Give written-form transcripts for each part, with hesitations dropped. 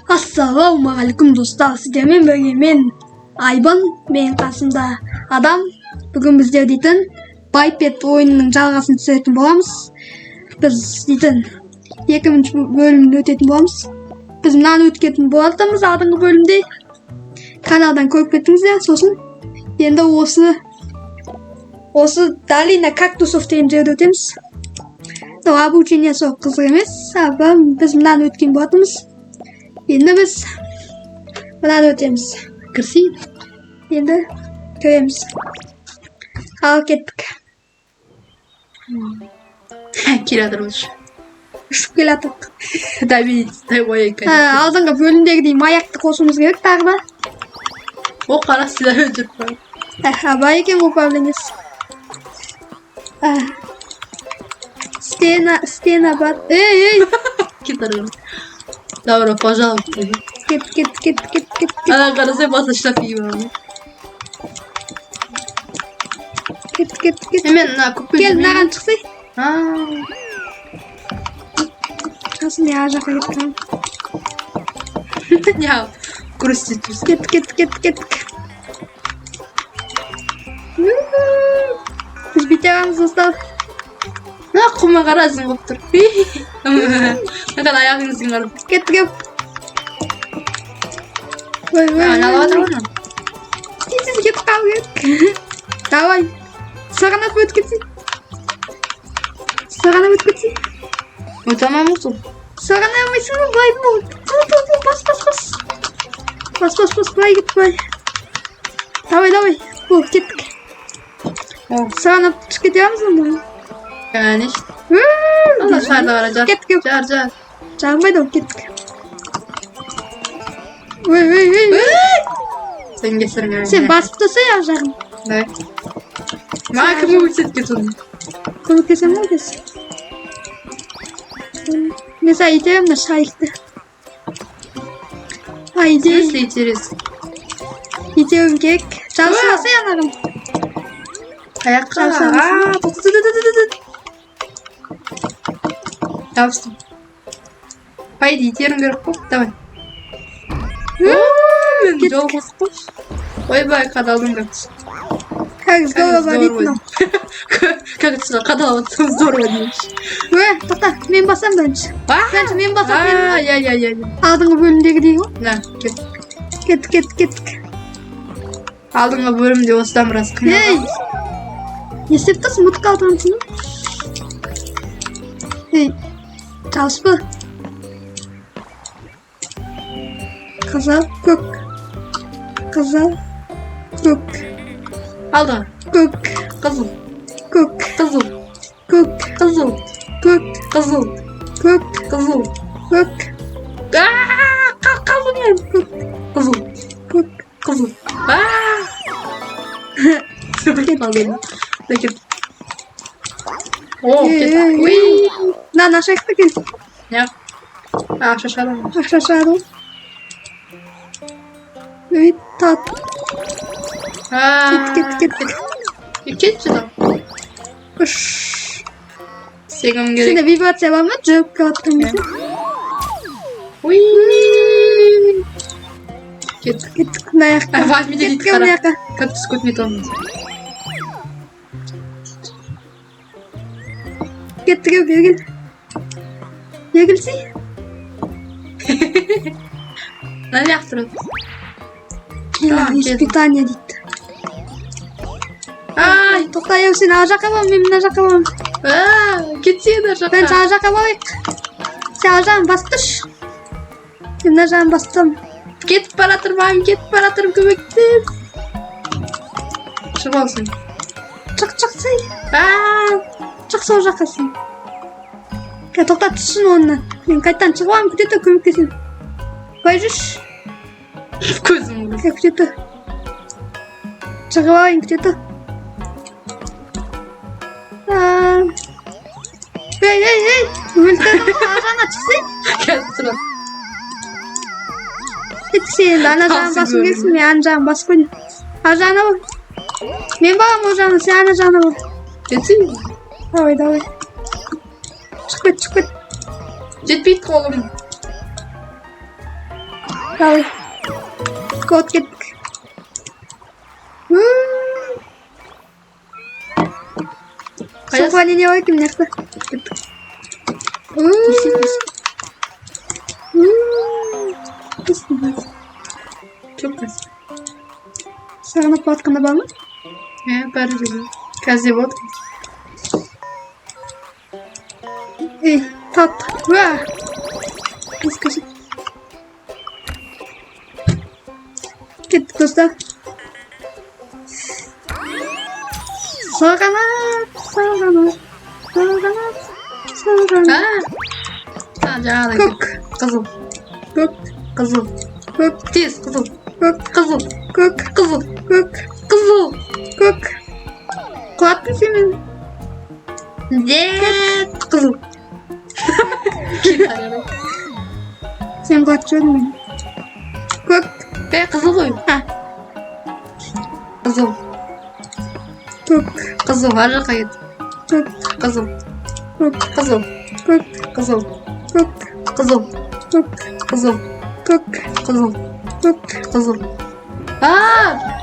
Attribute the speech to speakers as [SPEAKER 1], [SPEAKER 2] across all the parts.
[SPEAKER 1] Assalamualaikum dostlar. Sizlerмен birge men Ayban, men kasımda adam. Bugün bizler deйтін Байпет oyununun жалғасын түсіретін боламыз. Biz дейтін 2-ші bölümді өтетін боламыз. Biz мынаны өткетін болатымыз алдыңғы bölümде. Каналдан көріп кеттіңіздер. Сосын енді осы Долина Кактусов деген жерде өтеміз. Обучениесі қызық емес. Біз мынаны өткен болатымыз. Енді біз мынаны өтеміз. Кірсейін. Енді көреміз. Ал кеттік.
[SPEAKER 2] Келатырмыз.
[SPEAKER 1] Ұшып келатық. Алдыңғы бөлімдегідей маякты қосуымыз керек тағы да.
[SPEAKER 2] О, қара сілер өтіріп бар.
[SPEAKER 1] Абай екен управленец. Стена бар. Эй!
[SPEAKER 2] Кет арам. Добро, пожалуйста.
[SPEAKER 1] Кет.
[SPEAKER 2] Ана қарасай басы штафи бар.
[SPEAKER 1] Кет.
[SPEAKER 2] Hemen көппен
[SPEAKER 1] Кел, мынаған шықсай. Қасын я жаққа кеттім.
[SPEAKER 2] Ya, көрсетіп.
[SPEAKER 1] Кет. Біз бүйте аламыз достар.
[SPEAKER 2] Құма қарасын қоп тұр. Нақан аяғыңызың қарып.
[SPEAKER 1] Кет.
[SPEAKER 2] Айналып атыр оны.
[SPEAKER 1] Тез кетіп қалу керек. Давай. Сағанап өтіп кетсей.
[SPEAKER 2] Өте алмай мұсың?
[SPEAKER 1] Сағана алмайсың ба? Былай бол. Бас. Былай кет, былай. Давай. Кеттік. Сағанап түсіп кете аламыз онда?
[SPEAKER 2] Конечно. Ана шарда бара жар.
[SPEAKER 1] Кеттік.
[SPEAKER 2] Жар.
[SPEAKER 1] Жармайды ол, кеттік.
[SPEAKER 2] Sen geçirme.
[SPEAKER 1] Sen basıp da say жағын.
[SPEAKER 2] Evet. Maa kim öğretecek kesin?
[SPEAKER 1] Көмектесем ғой біз. Мен саған итеремін мына шайықты.
[SPEAKER 2] Если итерес.
[SPEAKER 1] Итеруім керек. Жалсына сай анағым.
[SPEAKER 2] Аяққа. Yapsın. Haydi iterim gerek yok. Давай. Жол басып қойшы. Ойбай, қадалдым как-то.
[SPEAKER 1] Как здорово видно.
[SPEAKER 2] Как это қадалып отырсам здорово деймінші.
[SPEAKER 1] Тоқта, мен басам бірінші. Мен басам.
[SPEAKER 2] Я.
[SPEAKER 1] Алдыңғы бөлімдегідей ғой.
[SPEAKER 2] На, кет.
[SPEAKER 1] Кеттік.
[SPEAKER 2] Алдыңғы бөлімде осыдан біраз қиналдым.
[SPEAKER 1] Не істеп тұрсың? Ұмытып қалдыңсың? Çalışпы. Қызыл, көк.
[SPEAKER 2] Aldı.
[SPEAKER 1] Көк.
[SPEAKER 2] Kızıl.
[SPEAKER 1] Көк.
[SPEAKER 2] Kızıl.
[SPEAKER 1] Көк.
[SPEAKER 2] Kızıl.
[SPEAKER 1] Көк.
[SPEAKER 2] Kızıl.
[SPEAKER 1] Көк.
[SPEAKER 2] Kızıl.
[SPEAKER 1] Көк.
[SPEAKER 2] Kaldım yani. Kızıl.
[SPEAKER 1] Көк.
[SPEAKER 2] Kızıl. Kaldım. Peki. Oo,
[SPEAKER 1] Uy. Lan aşağı gittik.
[SPEAKER 2] Ya. Şaşalım.
[SPEAKER 1] Aşağı. Evet, tat. Git.
[SPEAKER 2] Git şuradan. Segim gerek.
[SPEAKER 1] Şimdi vibrasyon var mı? Cıvık kapattım bizi.
[SPEAKER 2] Uy. Git.
[SPEAKER 1] Ayakta.
[SPEAKER 2] Vazmide git kara. Kaktüs kötü olmaz.
[SPEAKER 1] Gittik bir Gelsin.
[SPEAKER 2] Ne yaptın?
[SPEAKER 1] İspitanya gitti.
[SPEAKER 2] Ay,
[SPEAKER 1] Toktay yok, sen aşağı kalamam, ben aşağı kalamam.
[SPEAKER 2] Gitsene aşağı.
[SPEAKER 1] Ben aşağı kalamam. Sen aşağı bastır. Ben aşağı bastım.
[SPEAKER 2] Git paratırım kömektir. Çık olsun.
[SPEAKER 1] Çıksın. Çıksa aşağı kalsın. Tokta tutsun ondan. Ben kayıttan çıkmam, kütüte kömektesin. Bayırış.
[SPEAKER 2] Gözüm vurur.
[SPEAKER 1] Kütüte. Çıkıvayım kütüte. Hey. Ülkenin ağzına çıksın.
[SPEAKER 2] Gel sıra.
[SPEAKER 1] Sen anacağın basın gelsin mi? Anacağın bas koyun. Anacağına vur. Ben babam olacağını, sen anacağına vur.
[SPEAKER 2] Geçsin.
[SPEAKER 1] Давай. Çık.
[SPEAKER 2] Жетпейді қолым.
[SPEAKER 1] Давай. Кот кеттік. Софа не ойкем нерсе.
[SPEAKER 2] Çok güzel.
[SPEAKER 1] Сағынып батқанда бар ма?
[SPEAKER 2] Бәрі де. Қазір вот.
[SPEAKER 1] Ей, тат. Уа! Ескіші. Кеттік достар. Сағанат, сағанат, сағанат, сағанат.
[SPEAKER 2] Жаңағыдай.
[SPEAKER 1] Көк,
[SPEAKER 2] Қызыл.
[SPEAKER 1] көк,
[SPEAKER 2] Қызыл.
[SPEAKER 1] көк,
[SPEAKER 2] Тез қызыл.
[SPEAKER 1] көк,
[SPEAKER 2] Қызыл.
[SPEAKER 1] көк,
[SPEAKER 2] Қызыл.
[SPEAKER 1] көк,
[SPEAKER 2] Қызыл.
[SPEAKER 1] көк. Құлаттың сен мен.
[SPEAKER 2] Дед. Қызыл.
[SPEAKER 1] Сен құлатып жүрдің мен. Көк.
[SPEAKER 2] Қызыл ғой.
[SPEAKER 1] Ha,
[SPEAKER 2] Қызыл.
[SPEAKER 1] көк,
[SPEAKER 2] Қызыл. Ар жаққа кет.
[SPEAKER 1] көк,
[SPEAKER 2] Қызыл.
[SPEAKER 1] көк,
[SPEAKER 2] Қызыл.
[SPEAKER 1] көк,
[SPEAKER 2] Қызыл.
[SPEAKER 1] көк,
[SPEAKER 2] Қызыл.
[SPEAKER 1] көк,
[SPEAKER 2] Қызыл.
[SPEAKER 1] көк,
[SPEAKER 2] Қызыл.
[SPEAKER 1] көк.
[SPEAKER 2] Қызыл.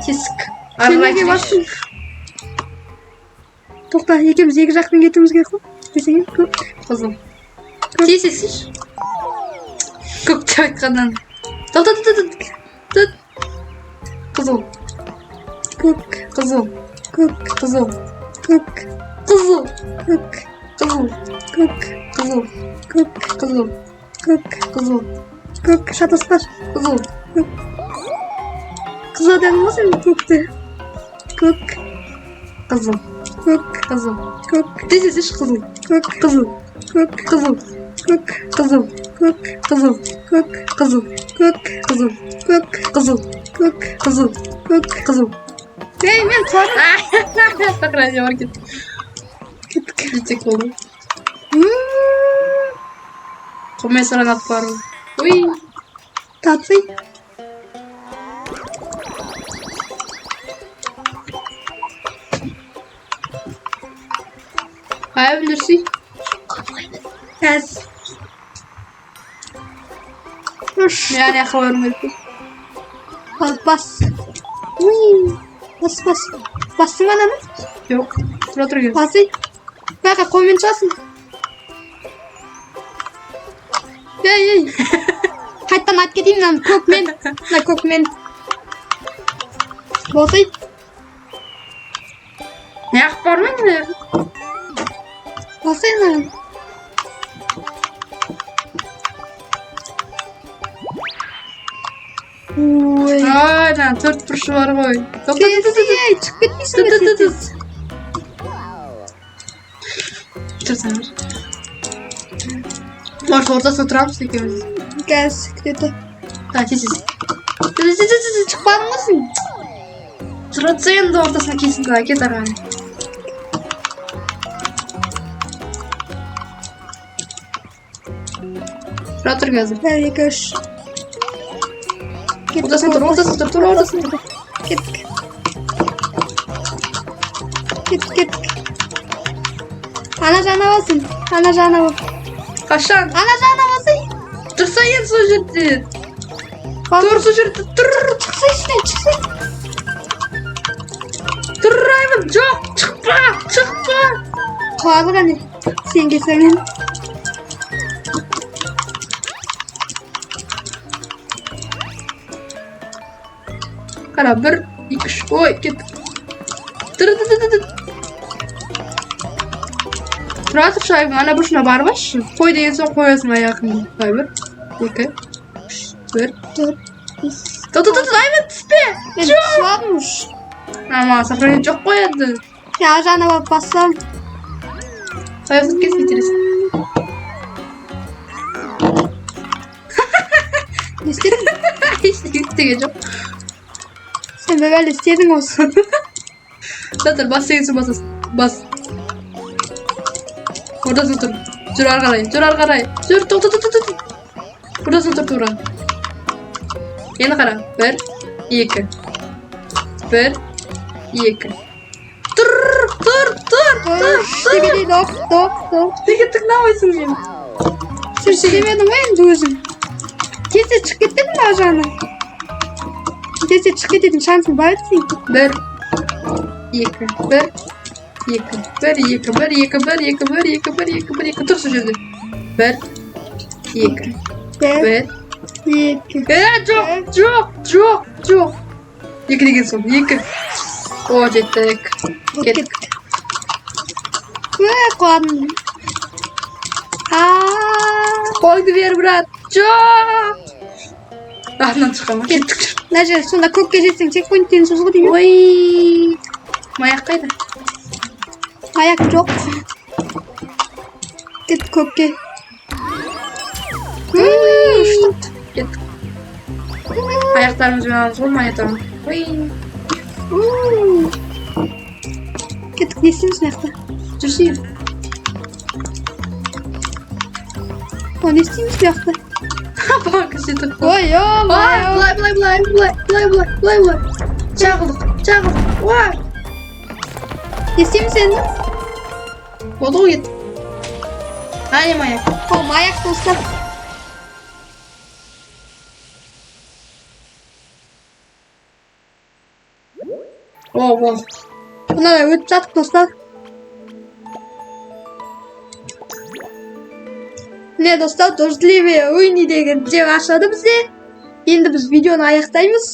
[SPEAKER 2] Тесік.
[SPEAKER 1] Сен неге бastың? Тоқта, екеуміз екі жақтан кетуіміз керек қой. Десең, көк.
[SPEAKER 2] Қызыл. Тесексінші. Көк деп айтқаннан. Тұт. Қызыл.
[SPEAKER 1] Көк,
[SPEAKER 2] Қызыл.
[SPEAKER 1] көк,
[SPEAKER 2] Қызыл.
[SPEAKER 1] көк,
[SPEAKER 2] Қызыл.
[SPEAKER 1] көк,
[SPEAKER 2] Қызыл.
[SPEAKER 1] көк,
[SPEAKER 2] Қызыл.
[SPEAKER 1] көк,
[SPEAKER 2] Қызыл.
[SPEAKER 1] көк,
[SPEAKER 2] Қызыл.
[SPEAKER 1] көк. Шатаспар.
[SPEAKER 2] Қызыл.
[SPEAKER 1] Қызыл дедің ғой сен көкті. Көк,
[SPEAKER 2] Қызыл.
[SPEAKER 1] көк,
[SPEAKER 2] Қызыл.
[SPEAKER 1] көк,
[SPEAKER 2] Тесексінші қызыл.
[SPEAKER 1] көк,
[SPEAKER 2] Қызыл.
[SPEAKER 1] көк,
[SPEAKER 2] Қызыл.
[SPEAKER 1] көк,
[SPEAKER 2] Қызыл.
[SPEAKER 1] көк,
[SPEAKER 2] Қызыл.
[SPEAKER 1] көк,
[SPEAKER 2] Қызыл.
[SPEAKER 1] көк,
[SPEAKER 2] Қызыл.
[SPEAKER 1] көк,
[SPEAKER 2] Қызыл.
[SPEAKER 1] көк,
[SPEAKER 2] Қызыл.
[SPEAKER 1] көк.
[SPEAKER 2] Қызыл.
[SPEAKER 1] Ей, мен құладым.
[SPEAKER 2] Сақырайын бар кет.
[SPEAKER 1] Кеттік.
[SPEAKER 2] Жетек болды. Қомай сыраңат бар. Ой.
[SPEAKER 1] Татсый.
[SPEAKER 2] Ай, білірсей.
[SPEAKER 1] Әз. Үш.
[SPEAKER 2] Мен яққа барым керек.
[SPEAKER 1] Бас. Уй. Бас. Бастың ба ананы?
[SPEAKER 2] Жоқ. Тұра тұр кел.
[SPEAKER 1] Басый. Бәқа қоймен шығасың. Ей. Қайттан ат кетейін мынаны көкмен. Мына көкмен. Болсай.
[SPEAKER 2] Яқ бармайын.
[SPEAKER 1] Болсай анаған. Ой.
[SPEAKER 2] Ай, төрт бұрышы бар ғой.
[SPEAKER 1] Ей, шығып кетпейсің бе тез?
[SPEAKER 2] Тұрсаңыз. Может, ортасына тұрамыз екеуміз.
[SPEAKER 1] Газ, где-то.
[SPEAKER 2] Тез.
[SPEAKER 1] Шықпадың ғой сен?
[SPEAKER 2] Тұрады енді ортасына келсін да кет арған. Тұра тұр қазір.
[SPEAKER 1] Бір, екі, үш.
[SPEAKER 2] Ортасына тұр.
[SPEAKER 1] Кеттік. Кеттік. Ана жағына басын. Ана жағына бас.
[SPEAKER 2] Қашан?
[SPEAKER 1] Ана жағына басый.
[SPEAKER 2] Тұрса енді сол жерде. Тұр сол жерде. Тұр.
[SPEAKER 1] Шықсай ішінен, шықсай.
[SPEAKER 2] Тұрайын. Жоқ. Шықпа.
[SPEAKER 1] Қалады ғане. Сен келсеңен.
[SPEAKER 2] Қара, 1, 2, 3. Ой, кеттік. Тұр. Тұра тұр шайбың. Ана бұрышына барып ашшы. Қой деген соң қоясың аяқыңды. 1, 2, 3, 1. Тұр. Айбын түспе.
[SPEAKER 1] Мен түсуадым ұш.
[SPEAKER 2] Ама, сохранить жоқ қояды.
[SPEAKER 1] Я жағына барып бассам.
[SPEAKER 2] Қоясың кез кетересің.
[SPEAKER 1] Не істедің?
[SPEAKER 2] Ештеңе істеген жоқ.
[SPEAKER 1] Сен бәлі істедің осы.
[SPEAKER 2] Тұр, бас деген соң басасың. Бас. Ортасына тұр. Жүр ары қарай. Жүр, тұр. Ортасына тұр тура. Енді қара. 1, 2. 1, 2. Тұр.
[SPEAKER 1] Істемедей, доқ.
[SPEAKER 2] Неге тыңдамайсың мен?
[SPEAKER 1] Сен істемедің ғой енді өзің. Кесте çık kettin mi ajana? Dese çık kettin şansın var etsin.
[SPEAKER 2] 1 2 1 2 1 2 1 2 1 2 1 2 1 2 1 2 tur şu жерде. 1 2
[SPEAKER 1] 1
[SPEAKER 2] 1
[SPEAKER 1] 2
[SPEAKER 2] Жоқ. 2 деген соң 2. О, жеттік. Кеттік.
[SPEAKER 1] Қуандым.
[SPEAKER 2] Қойды бер, брат. Жоқ. Артынан шығамын. Кеттік.
[SPEAKER 1] Мына жер сонда көкке жетсең чекпоинттен созғы деймін.
[SPEAKER 2] Ой. Маяқ қайда?
[SPEAKER 1] Аяқ жоқ. Кет көкке.
[SPEAKER 2] Ұштық. Кеттік. Аяқтарымызбен аламыз ғой монетаны. Ой.
[SPEAKER 1] Кеттік, не істейміз мына жақта?
[SPEAKER 2] Жүрсейік.
[SPEAKER 1] Не істейміз бұл жақта?
[SPEAKER 2] Банка сөйтіп.
[SPEAKER 1] Ой,
[SPEAKER 2] Былай. Жағылдық. Ой.
[SPEAKER 1] Не істейміз енді?
[SPEAKER 2] Болды ғой ет. Әне маяқ.
[SPEAKER 1] О, маяқ достар.
[SPEAKER 2] О, болды.
[SPEAKER 1] Мына өтіп жатып достар. Міне достар, дождливые ойны деген жер ашады бізде. Енді біз видеоны аяқтаймыз.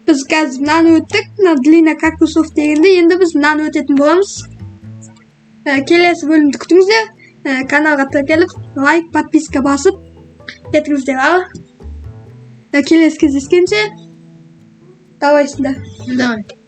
[SPEAKER 1] Біз қазір мынаны өттік, мына длина кактусов дегенде, енді біз мынаны өтетін боламыз. Келесі бөлімді күтіңіздер. Каналға тіркеліп, лайк, подписка басып кетіңіздер. Келесі кездескенше давайсыңдар.
[SPEAKER 2] Давай.